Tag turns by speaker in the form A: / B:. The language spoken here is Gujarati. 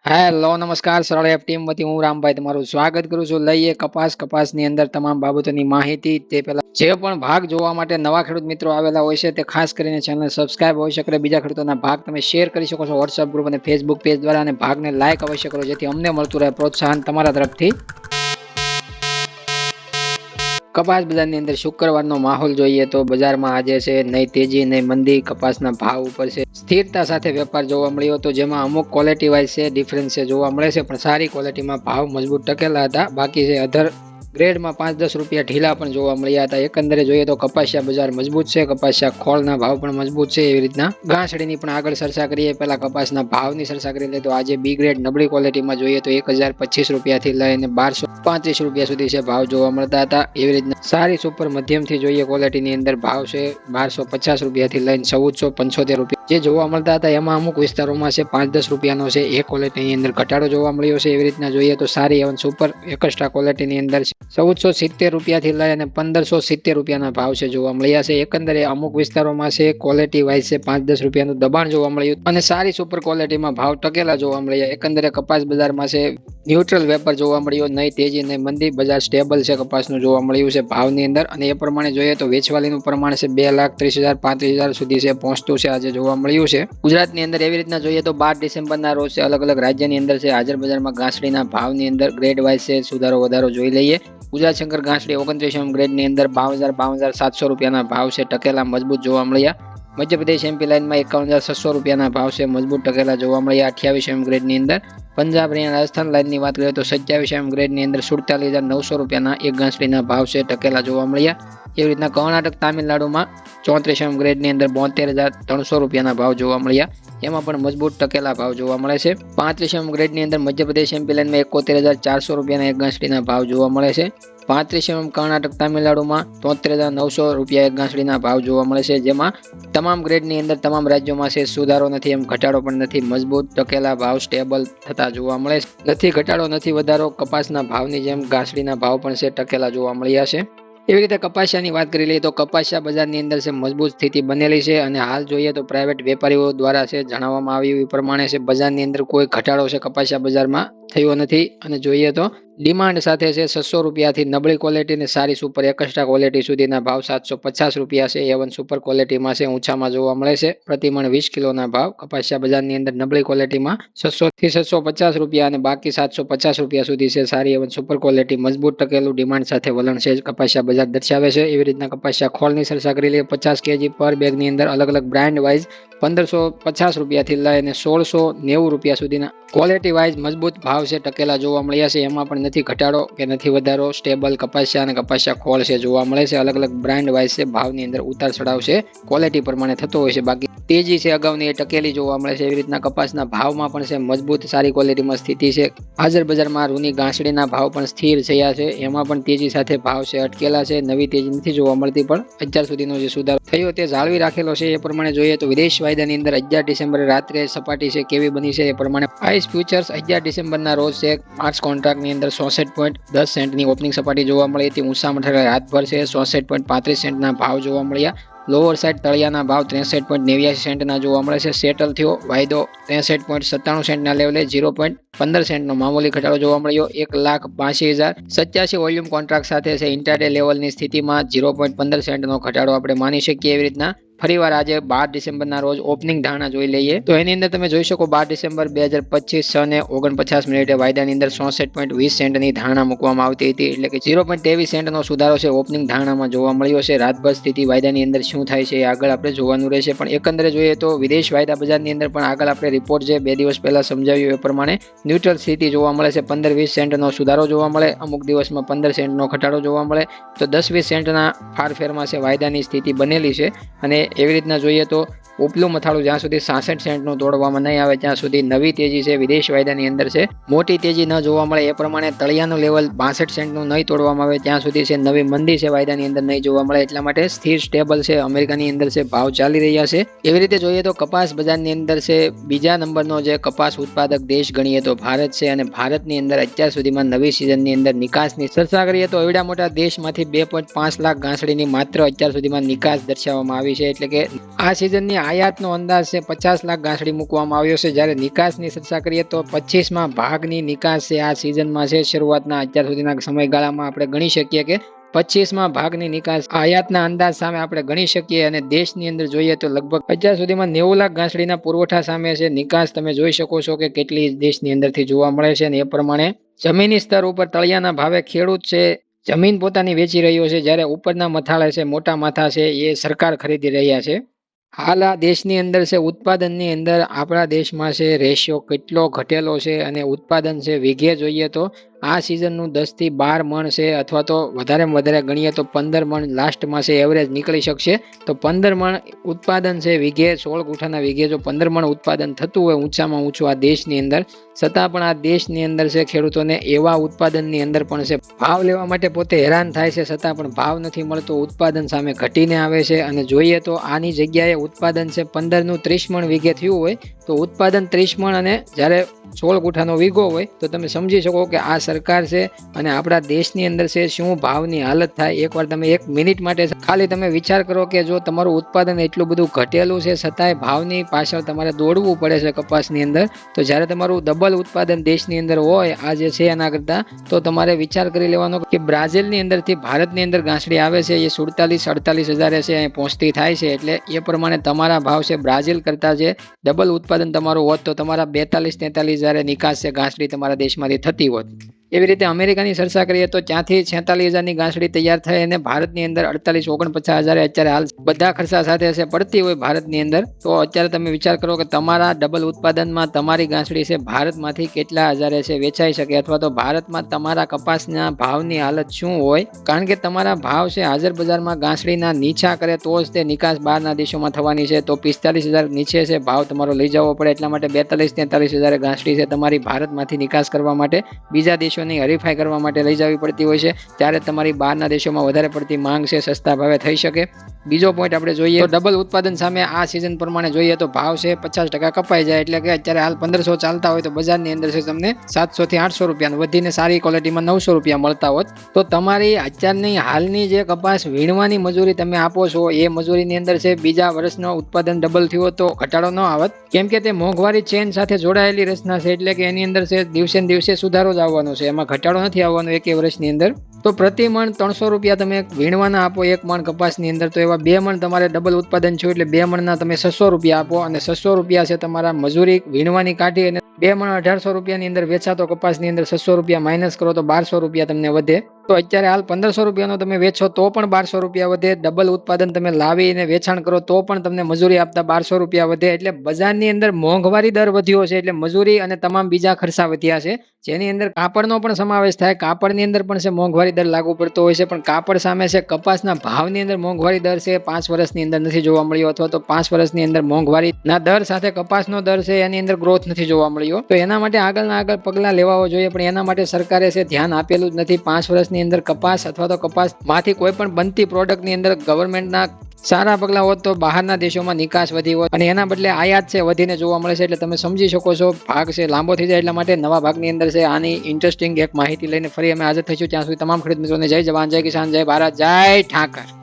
A: હેલો નમસ્કાર સરળ એપ ટીમ વતી હું રામભાઈ તમારું સ્વાગત કરું છું. લઈએ કપાસની અંદર તમામ બાબતોની માહિતી. તે પહેલા જે પણ ભાગ જોવા માટે નવા ખેડૂત મિત્રો આવેલા હોય છે તે ખાસ કરીને ચેનલ સબસ્ક્રાઇબ હોઈ શકે, બીજા ખેડૂતોના ભાગ તમે શેર કરી શકો છો વોટ્સઅપ ગ્રુપ અને ફેસબુક પેજ દ્વારા, અને ભાગને લાઈક અવશ્ય કરો જેથી અમને મળતું રહે પ્રોત્સાહન તમારા તરફથી. કપાસ બજારની અંદર શુક્રવારનો માહોલ જોઈએ તો બજારમાં આજે છે નહીં તેજી નહીં મંદી. કપાસના ભાવ ઉપર છે સ્થિરતા સાથે વેપાર જોવા મળ્યો હતો, જેમાં અમુક ક્વોલિટી વાઇઝ છે ડિફરન્સ જોવા મળે છે, પણ સારી ક્વોલિટીમાં ભાવ મજબૂત ટકેલા હતા. બાકી છે અધર ગ્રેડમાં 5-10 રૂપિયા ઢીલા પણ જોવા મળ્યા હતા. એકંદરે જોઈએ તો કપાસિયા બજાર મજબૂત છે, કપાસિયા ખોળના ભાવ પણ મજબૂત છે. એવી રીતના ઘાસડીની પણ આગળ ચર્ચા કરીએ. પહેલા કપાસના ભાવની ચર્ચા કરી લઈએ તો આજે બી ગ્રેડ નબળી ક્વોલિટીમાં જોઈએ તો 1025 રૂપિયાથી લઈને 1235 રૂપિયા સુધી છે ભાવ જોવા મળતા હતા. એવી રીતના સારી સુપર મધ્યમથી જોઈએ ક્વોલિટીની અંદર ભાવ છે 1250 રૂપિયાથી લઈને 1475 રૂપિયા જે જોવા મળતા હતા. એમાં અમુક વિસ્તારોમાં છે 5-10 રૂપિયાનો છે એ ક્વોલિટીની અંદર ઘટાડો જોવા મળ્યો છે. એવી રીતના જોઈએ તો સારી એવન સુપર એક્સ્ટ્રા ક્વોલિટીની અંદર 1470 રૂપિયાથી લઈ અને 1570 રૂપિયાના ભાવ છે જોવા મળ્યા છે. એકંદરે અમુક વિસ્તારોમાં છે ક્વોલિટી વાઇઝ છે 5-10 રૂપિયાનું દબાણ જોવા મળ્યું અને સારી સુપર ક્વોલિટીમાં ભાવ ટકેલા જોવા મળ્યા. એકંદરે કપાસ બજારમાં છે ન્યુટ્રલ વેપાર જોવા મળ્યો, નહીં તેજી નહીં મંદી. બજાર સ્ટેબલ છે કપાસનું જોવા મળ્યું છે ભાવની અંદર, અને એ પ્રમાણે જોઈએ તો વેચવાલીનું પ્રમાણ છે 2,30,000-35,000 સુધી છે પહોંચતું છે આજે જોવા મળ્યું છે. ગુજરાતની અંદર એવી રીતના જોઈએ તો 12 ડિસેમ્બરના રોજ છે અલગ અલગ રાજ્યની અંદર છે હાજર બજારમાં ઘાસડીના ભાવની અંદર ગ્રેડ વાઇઝ છે સુધારો વધારો જોઈ લઈએ. ગુજરાત શંકર ઘાસડી 29 ગ્રેડની અંદર 52,700 રૂપિયાના ભાવ છે ટકેલા મજબૂત જોવા મળ્યા. મધ્યપ્રદેશ એમપી લાઇનમાં 51,600 રૂપિયાના ભાવ છે મજબૂત ટકેલા જોવા મળ્યા 28 ગ્રેડની અંદર. પંજાબ હરિયાણા રાજસ્થાન લાઇનની વાત કરીએ તો 27 ગ્રેડની અંદર 47,900 રૂપિયાના એક ઘાસડીના ભાવ છે ટકેલા જોવા મળ્યા. એવી રીતના કર્ણાટક તામિલનાડુમાં 34 ગ્રેડની અંદર 72,300 રૂપિયાના ભાવ જોવા મળ્યા. એમાં પણ મજબૂત ટકેલા ભાવ જોવા મળે છે. 35 ગ્રેડની અંદર મધ્યપ્રદેશ એમપી લાઇનમાં 71,400 રૂપિયાના એક ઘાસડીના ભાવ જોવા મળે છે. 35 કર્ણાટક તામિલનાડુમાં 73,900 રૂપિયા એક ઘાસડીના ભાવ જોવા મળે છે. જેમાં તમામ ગ્રેડની અંદર તમામ રાજ્યોમાં છે સુધારો નથી એમ ઘટાડો પણ નથી, મજબૂત ટકેલા ભાવ સ્ટેબલ થતા જોવા મળે છે. નથી ઘટાડો નથી વધારો. કપાસના ભાવની જેમ ઘાસડીના ભાવ પણ છે ટકેલા જોવા મળ્યા છે. એવી રીતે કપાસિયાની વાત કરી લઈએ તો કપાસિયા બજારની અંદર છે મજબૂત સ્થિતિ બનેલી છે, અને હાલ જોઈએ તો પ્રાઇવેટ વેપારીઓ દ્વારા છે જણાવવામાં આવ્યું એ પ્રમાણે છે બજારની અંદર કોઈ ઘટાડો છે કપાસિયા બજારમાં થયો નથી. અને જોઈએ તો ડિમાન્ડ સાથે છે 600 રૂપિયાથી નબળી ક્વોલિટી અને સારી સુપર એક્સ્ટ્રા ક્વોલિટી સુધીના ભાવ 750 રૂપિયા છે એવન સુપર ક્વોલિટીમાં છે ઊંચામાં જોવા મળે છે. પ્રતિમણ 20 કિલોના ભાવ કપાસિયા બજારની અંદર નબળી ક્વોલિટીમાં 600 થી 750 રૂપિયા અને બાકી 750 રૂપિયા સુધી છે સારી એવન સુપર ક્વોલિટી મજબૂત ટકેલું ડિમાન્ડ સાથે વલણ છે કપાસિયા બજાર દર્શાવે છે. એવી રીતના કપાસિયા ખોળની ચર્ચા કરી લઈએ. 50 kg પર બેગની અંદર અલગ અલગ બ્રાન્ડ વાઇઝ 1550 રૂપિયાથી લઈને 1690 રૂપિયા સુધીના ક્વોલિટી વાઇઝ મજબૂત ભાવ છે ટકેલા જોવા મળ્યા છે. એમાં પણ નથી ઘટાડો કે નથી વધારો, સ્ટેબલ કપાસિયા અને કપાસિયા ખોળ છે જોવા મળે છે. અલગ અલગ બ્રાન્ડ વાઇઝ છે ભાવની અંદર ઉતાર ચડાવ છે ક્વોલિટી પ્રમાણે થતો હોય છે. બાકી તેજી છે અગાઉની એ ટકેલી જોવા મળે છે. એવી રીતના કપાસના ભાવમાં પણ છે મજબૂત સારી ક્વોલિટીમાં સ્થિતિ છે. હાજર બજારમાં રૂની ઘાસડીના ભાવ પણ સ્થિર થયા છે, એમાં પણ તેજી સાથે ભાવ છે અટકેલા છે. નવી તેજી નથી જોવા મળતી, પણ અત્યાર સુધીનો જે સુધારો થયો તે જાળવી રાખેલો છે. એ પ્રમાણે જોઈએ તો વિદેશ વાયદાની અંદર 11 ડિસેમ્બરે રાત્રે સપાટી છે કેવી બની છે એ પ્રમાણે આઈસ ફ્યુચર્સ 11 ડિસેમ્બરના રોજ છે માર્ચ કોન્ટ્રાક્ટની અંદર 64.10 સેન્ટની ઓપનિંગ સપાટી જોવા મળી હતી. ઊંચા મઠે રાતભર છે 64.35 સેન્ટના ભાવ જોવા મળ્યા. લોઅર સાઇડ તળિયાના ભાવ 63.89 સેન્ટના જોવા મળે છે. સેટલ થયો વાયદો 63.97 સેન્ટના લેવલે 0.15 સેન્ટનો મામૂલી ઘટાડો જોવા મળ્યો. 1,82,087 વોલ્યુમ કોન્ટ્રાક્ટ સાથે છે ઇન્ટરડે લેવલની સ્થિતિમાં 0.15 સેન્ટનો ઘટાડો આપણે માની શકીએ. એવી રીતના ફરીવાર આજે 12 ડિસેમ્બરના રોજ ઓપનિંગ ધારણા જોઈ લઈએ તો એની અંદર તમે જોઈ શકો 12 ડિસેમ્બર 2025 6:49 વાયદાની અંદર 64.20 સેન્ટની ધારણા મૂકવામાં આવતી હતી, એટલે કે 0.23 સેન્ટનો સુધારો છે ઓપનિંગ ધારણામાં જોવા મળ્યો છે. રાતભર સ્થિતિ વાયદાની અંદર શું થાય છે એ આગળ આપણે જોવાનું રહેશે, પણ એકંદરે જોઈએ તો વિદેશ વાયદા બજારની અંદર પણ આગળ આપણે રિપોર્ટ જે 2 દિવસ પહેલા સમજાવ્યું એ પ્રમાણે ન્યુટ્રલ સ્થિતિ જોવા મળે છે. 15-20 સેન્ટનો સુધારો જોવા મળે, અમુક દિવસમાં 15 સેન્ટનો ઘટાડો જોવા મળે, તો 10-20 સેન્ટના ફારફેરમાં છે વાયદાની સ્થિતિ બનેલી છે. અને એવી રીતના જોઈએ તો ઉપલું મથાળું જ્યાં સુધી 66 સેન્ટનું તોડવામાં નહીં આવે ત્યાં સુધી નવી તેજી છે વિદેશ વાયદાની અંદર છે. મોટી તેજી ન જોવા મળે એ પ્રમાણે તળિયાનું લેવલ 62 સેન્ટનું નહીં તોડવામાં આવે ત્યાં સુધી છે નવી મંદી છે વાયદાની અંદર નહીં જોવા મળે. એટલા માટે સ્થિર સ્ટેબલ છે અમેરિકાની અંદર છે ભાવ ચાલી રહ્યા છે. એવી રીતે જોઈએ તો કપાસ બજારની અંદર છે બીજા નંબરનો જે કપાસ ઉત્પાદક દેશ ગણીએ તો ભારત છે, અને ભારતની અંદર અત્યાર સુધીમાં નવી સિઝનની અંદર નિકાસની ચર્ચા કરીએ તો એવડા મોટા દેશમાંથી 2.5 લાખ ઘાસડીની માત્ર અત્યાર સુધીમાં નિકાસ દર્શાવવામાં આવી છે. એટલે કે આ સિઝનની આયાતનો અંદાજ છે 50 લાખ ગાંસડી મૂકવામાં આવ્યો છે, જ્યારે નિકાસની ચર્ચા કરીએ તો 25માં ભાગની નિકાસ છે આ સિઝનમાં છે. શરૂઆતના અત્યાર સુધીના સમયગાળામાં આપણે ગણી શકીએ કે 25માં ભાગની નિકાસ આયાતના અંદાજ સામે આપણે ગણી શકીએ. અને દેશની અંદર જોઈએ તો લગભગ અત્યાર સુધીમાં 90 લાખ ગાંસડીના પુરવઠા સામે છે નિકાસ તમે જોઈ શકો છો કે કેટલી દેશની અંદરથી જોવા મળે છે. અને એ પ્રમાણે જમીની સ્તર ઉપર તળિયાના ભાવે ખેડૂત છે જમીન પોતાની વેચી રહ્યો છે, જ્યારે ઉપરના મથાળે છે મોટા માથા છે એ સરકાર ખરીદી રહ્યા છે. હાલ આ દેશની અંદર છે ઉત્પાદનની અંદર આપણા દેશમાં છે રેશિયો કેટલો ઘટેલો છે, અને ઉત્પાદન છે વીઘે જોઈએ તો આ સિઝનનું 10 થી 12 મણ છે, અથવા તો વધારેમાં વધારે ગણીએ તો 15 મણ લાસ્ટમાં છે એવરેજ નીકળી શકશે. તો 15 મણ ઉત્પાદન છે વીઘે, 16 ગુઠાના વીઘે જો 15 મણ ઉત્પાદન થતું હોય ઊંચામાં ઊંચું આ દેશની અંદર, છતાં પણ આ દેશની અંદર છે ખેડૂતોને એવા ઉત્પાદનની અંદર પણ છે ભાવ લેવા માટે પોતે હેરાન થાય છે, છતાં પણ ભાવ નથી મળતો, ઉત્પાદન સામે ઘટીને આવે છે. અને જોઈએ તો આની જગ્યાએ ઉત્પાદન છે 15 નું 30 મણ વીઘે થયું હોય તો ઉત્પાદન 30 મણ અને જ્યારે 16 ગુઠાનો વીઘો હોય તો તમે સમજી શકો કે આ સરકાર છે અને આપણા દેશની અંદર છે શું ભાવની હાલત થાય. એકવાર તમે 1 મિનિટ માટે ખાલી તમે વિચાર કરો કે જો તમારું ઉત્પાદન એટલું બધું ઘટેલું છે છતાંય ભાવની પાછળ તમારે દોડવું પડે છે કપાસની અંદર, તો જ્યારે તમારું ડબલ ઉત્પાદન દેશની અંદર હોય આ જે છે એના કરતાં, તો તમારે વિચાર કરી લેવાનો કે બ્રાઝિલની અંદરથી ભારતની અંદર ગાંસડી આવે છે એ 47-48 હજારે છે અહીં પહોંચતી થાય છે. એટલે એ પ્રમાણે તમારા ભાવ છે બ્રાઝિલ કરતાં જે ડબલ ઉત્પાદન તમારું હોત તો તમારા 42-43 હજારે નિકાસ છે ગાંસડી તમારા દેશમાંથી થતી હોત. એવી રીતે અમેરિકાની ચર્ચા કરીએ તો ત્યાંથી 46 હજારની ગાંસડી તૈયાર થાય અને ભારતની અંદર 48-49 હજારે અત્યારે હાલ બધા ખર્ચા સાથે છે પડતી હોય ભારતની અંદર. તો અત્યારે તમે વિચાર કરો કે તમારા ડબલ ઉત્પાદનમાં તમારી ગાંસડી છે ભારતમાંથી કેટલા હજારે છે વેચાઈ શકે, અથવા તો ભારતમાં તમારા કપાસના ભાવની હાલત શું હોય. કારણ કે તમારા ભાવ છે હાજર બજારમાં ગાંસડીના નીચા કરે તો જ તે નિકાસ બહારના દેશોમાં થવાની છે. તો 45 હજાર નીચે છે ભાવ તમારો લઈ જવો પડે, એટલા માટે 42-43 હજારે ગાંસડી છે તમારી ભારતમાંથી નિકાસ કરવા માટે બીજા દેશોની હરીફાઈ કરવા માટે લઈ જવી પડતી હોય છે, ત્યારે તમારી બહારના દેશોમાં વધારે પડતી માંગ છે સસ્તા ભાવે થઈ શકે. બીજો પોઈન્ટ આપણે જોઈએ તો ડબલ ઉત્પાદન સામે આ સિઝન પ્રમાણે જોઈએ તો ભાવ છે 50% કપાઈ જાય, એટલે કે અત્યારે હાલ 1500 ચાલતા હોય તો બજારની અંદર છે તમને 700 થી 800 રૂપિયા, વધીને સારી ક્વોલિટીમાં 900 રૂપિયા મળતા હોત. તો તમારી અત્યારની હાલની જે કપાસ વીણવાની મજૂરી તમે આપો છો એ મજૂરીની અંદર છે બીજા વર્ષનો ઉત્પાદન ડબલ થયો તો ઘટાડો ન આવત, કેમ કે તે મોંઘવારી ચેન સાથે જોડાયેલી રચના છે, એટલે કે એની અંદર છે દિવસે ને દિવસે સુધારો જ આવવાનો છે, એમાં ઘટાડો નથી આવવાનો એક વર્ષની અંદર. તો પ્રતિ મણ 300 રૂપિયા તમે વીણવાના આપો એક મણ કપાસની અંદર, તો એવા 2 મણ તમારે ડબલ ઉત્પાદન છે એટલે 2 મણના તમે 600 રૂપિયા આપો, અને 600 રૂપિયા છે તમારા મજૂરી વીણવાની કાઢી અને 2 મણ 1800 રૂપિયાની અંદર વેચાતો કપાસની અંદર 600 રૂપિયા માઇનસ કરો તો 1200 રૂપિયા તમને વધે. તો અત્યારે હાલ 1500 રૂપિયાનો તમે વેચો તો પણ 1200 રૂપિયા વધે, ડબલ ઉત્પાદન તમે લાવીને વેચાણ કરો તો પણ તમને મજૂરી આપતા 1200 રૂપિયા વધે. એટલે બજારની અંદર મોંઘવારી દર વધ્યો છે, એટલે મજૂરી અને તમામ બીજા ખર્ચા વધ્યા છે, જેની અંદર કાપડનો પણ સમાવેશ થાય. કાપડની અંદર પણ છે મોંઘવારી દર લાગુ પડતો હોય છે, પણ કાપડ સામે છે કપાસના ભાવની અંદર મોંઘવારી દર છે 5 વર્ષની અંદર નથી જોવા મળ્યો, અથવા તો 5 વર્ષની અંદર મોંઘવારીના દર સાથે કપાસનો દર છે એની અંદર ગ્રોથ નથી જોવા મળ્યો. તો એના માટે આગળ પગલાં લેવા જોઈએ, પણ એના માટે સરકારે છે ધ્યાન આપેલું જ નથી. 5 વર્ષની અંદર કપાસ અથવા તો કપાસમાંથી કોઈ પણ બનતી પ્રોડક્ટની અંદર ગવર્મેન્ટના સારા પગલાં હોત તો બહારના દેશોમાં નિકાસ વધી હોત, અને એના બદલે આયાત છે વધીને જોવા મળે છે. એટલે તમે સમજી શકો છો ભાગ છે લાંબો થઈ જાય, એટલા માટે નવા ભાગની અંદર છે આની ઇન્ટરેસ્ટિંગ એક માહિતી લઈને ફરી અમે હાજર થઈશું. ત્યાં સુધી તમામ ખેડૂત મિત્રોને જય જવાન, જય કિસાન, જય ભારત, જય ઠાકર.